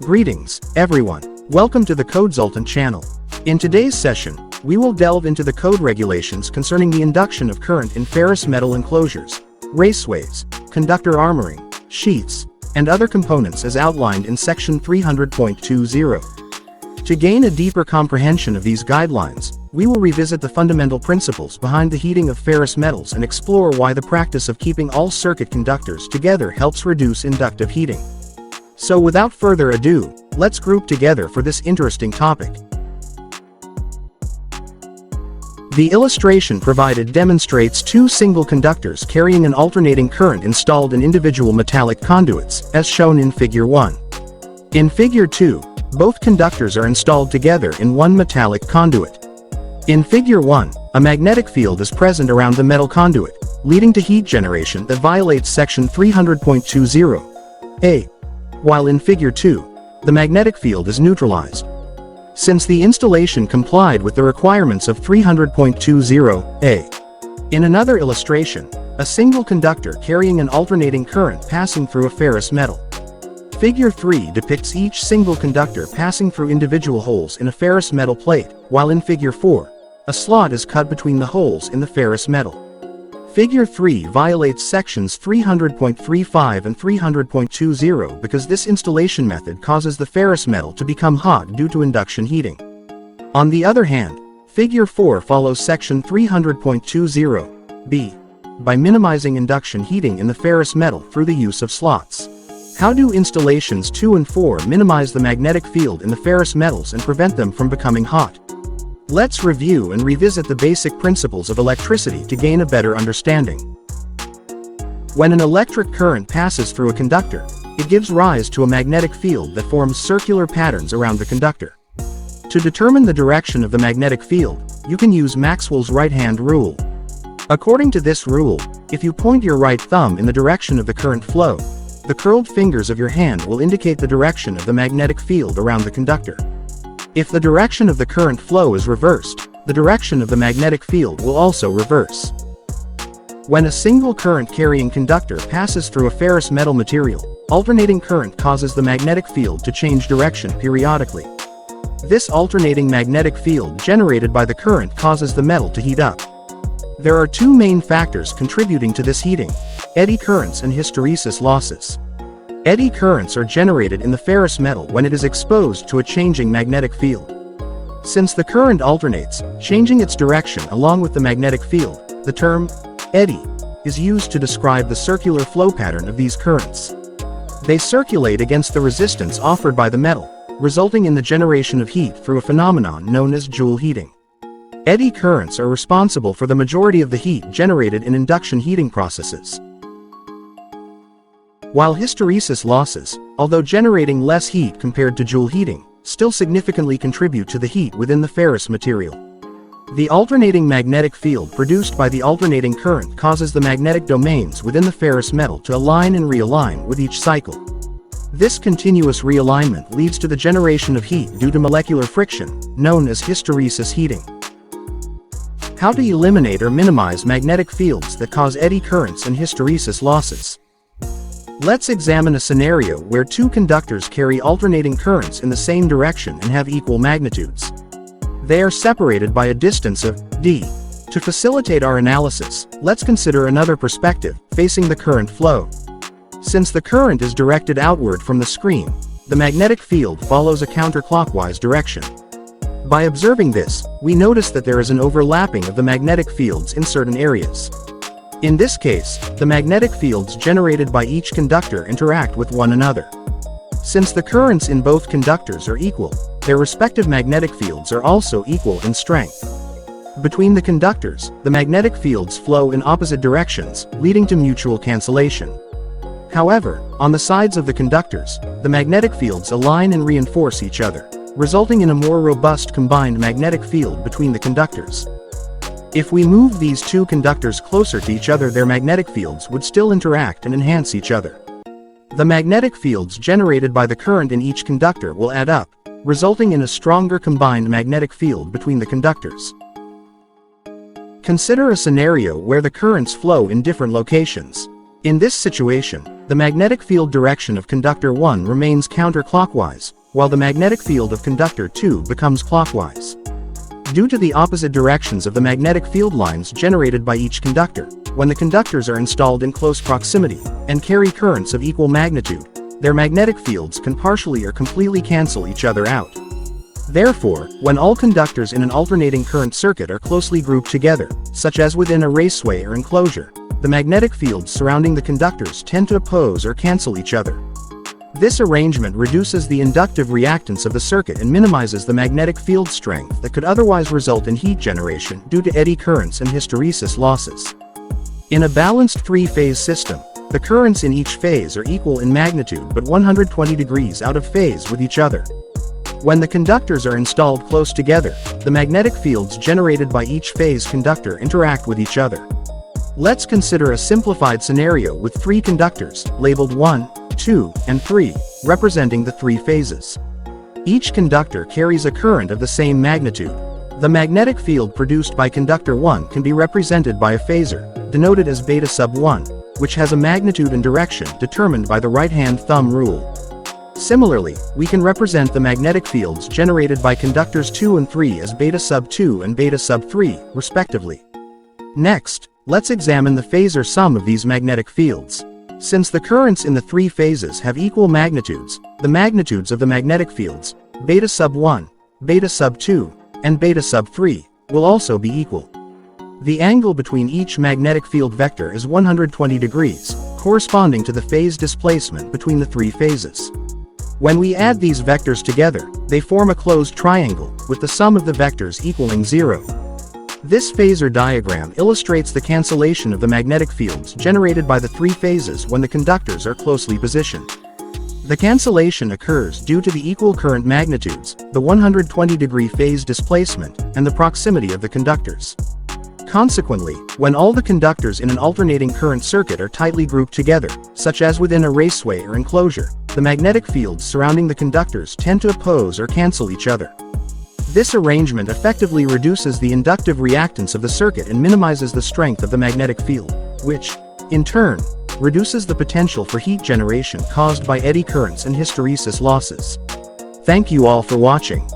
Greetings, everyone. Welcome to the Codesultant channel. In today's session, we will delve into the code regulations concerning the induction of current in ferrous metal enclosures, raceways, conductor armoring, sheaths, and other components as outlined in section 300.20. To gain a deeper comprehension of these guidelines, we will revisit the fundamental principles behind the heating of ferrous metals and explore why the practice of keeping all circuit conductors together helps reduce inductive heating. So without further ado, let's group together for this interesting topic. The illustration provided demonstrates two single conductors carrying an alternating current installed in individual metallic conduits, as shown in Figure 1. In Figure 2, both conductors are installed together in one metallic conduit. In Figure 1, a magnetic field is present around the metal conduit, leading to heat generation that violates section 300.20a, while in Figure 2, the magnetic field is neutralized. Since the installation complied with the requirements of 300.20a. In another illustration, a single conductor carrying an alternating current passing through a ferrous metal. Figure 3 depicts each single conductor passing through individual holes in a ferrous metal plate, while in Figure 4, a slot is cut between the holes in the ferrous metal. Figure 3 violates sections 300.35 and 300.20 because this installation method causes the ferrous metal to become hot due to induction heating. On the other hand, Figure 4 follows section 300.20b by minimizing induction heating in the ferrous metal through the use of slots. How do installations 2 and 4 minimize the magnetic field in the ferrous metals and prevent them from becoming hot? Let's review and revisit the basic principles of electricity to gain a better understanding. When an electric current passes through a conductor, it gives rise to a magnetic field that forms circular patterns around the conductor. To determine the direction of the magnetic field, you can use Maxwell's right-hand rule. According to this rule, if you point your right thumb in the direction of the current flow, the curled fingers of your hand will indicate the direction of the magnetic field around the conductor. If the direction of the current flow is reversed, the direction of the magnetic field will also reverse. When a single current-carrying conductor passes through a ferrous metal material, alternating current causes the magnetic field to change direction periodically. This alternating magnetic field generated by the current causes the metal to heat up. There are two main factors contributing to this heating: eddy currents and hysteresis losses. Eddy currents are generated in the ferrous metal when it is exposed to a changing magnetic field. Since the current alternates, changing its direction along with the magnetic field, the term eddy is used to describe the circular flow pattern of these currents. They circulate against the resistance offered by the metal, resulting in the generation of heat through a phenomenon known as Joule heating. Eddy currents are responsible for the majority of the heat generated in induction heating processes. While hysteresis losses, although generating less heat compared to Joule heating, still significantly contribute to the heat within the ferrous material. The alternating magnetic field produced by the alternating current causes the magnetic domains within the ferrous metal to align and realign with each cycle. This continuous realignment leads to the generation of heat due to molecular friction, known as hysteresis heating. How to eliminate or minimize magnetic fields that cause eddy currents and hysteresis losses? Let's examine a scenario where two conductors carry alternating currents in the same direction and have equal magnitudes. They are separated by a distance of d. To facilitate our analysis, let's consider another perspective, facing the current flow. Since the current is directed outward from the screen, the magnetic field follows a counterclockwise direction. By observing this, we notice that there is an overlapping of the magnetic fields in certain areas. In this case, the magnetic fields generated by each conductor interact with one another. Since the currents in both conductors are equal, their respective magnetic fields are also equal in strength. Between the conductors, the magnetic fields flow in opposite directions, leading to mutual cancellation. However, on the sides of the conductors, the magnetic fields align and reinforce each other, resulting in a more robust combined magnetic field between the conductors. If we move these two conductors closer to each other, their magnetic fields would still interact and enhance each other. The magnetic fields generated by the current in each conductor will add up, resulting in a stronger combined magnetic field between the conductors. Consider a scenario where the currents flow in different locations. In this situation, the magnetic field direction of conductor 1 remains counterclockwise, while the magnetic field of conductor 2 becomes clockwise. Due to the opposite directions of the magnetic field lines generated by each conductor, when the conductors are installed in close proximity, and carry currents of equal magnitude, their magnetic fields can partially or completely cancel each other out. Therefore, when all conductors in an alternating current circuit are closely grouped together, such as within a raceway or enclosure, the magnetic fields surrounding the conductors tend to oppose or cancel each other. This arrangement reduces the inductive reactance of the circuit and minimizes the magnetic field strength that could otherwise result in heat generation due to eddy currents and hysteresis losses. In a balanced three-phase system, the currents in each phase are equal in magnitude but 120 degrees out of phase with each other. When the conductors are installed close together, the magnetic fields generated by each phase conductor interact with each other. Let's consider a simplified scenario with three conductors, labeled 1, 2, and 3, representing the three phases. Each conductor carries a current of the same magnitude. The magnetic field produced by conductor 1 can be represented by a phasor, denoted as beta sub 1, which has a magnitude and direction determined by the right-hand thumb rule. Similarly, we can represent the magnetic fields generated by conductors 2 and 3 as beta sub 2 and beta sub 3, respectively. Next, let's examine the phasor sum of these magnetic fields. Since the currents in the three phases have equal magnitudes, the magnitudes of the magnetic fields, beta sub 1, beta sub 2, and beta sub 3, will also be equal. The angle between each magnetic field vector is 120 degrees, corresponding to the phase displacement between the three phases. When we add these vectors together, they form a closed triangle, with the sum of the vectors equaling 0. This phasor diagram illustrates the cancellation of the magnetic fields generated by the three phases when the conductors are closely positioned. The cancellation occurs due to the equal current magnitudes, the 120-degree phase displacement, and the proximity of the conductors. Consequently, when all the conductors in an alternating current circuit are tightly grouped together, such as within a raceway or enclosure, the magnetic fields surrounding the conductors tend to oppose or cancel each other. This arrangement effectively reduces the inductive reactance of the circuit and minimizes the strength of the magnetic field, which, in turn, reduces the potential for heat generation caused by eddy currents and hysteresis losses. Thank you all for watching.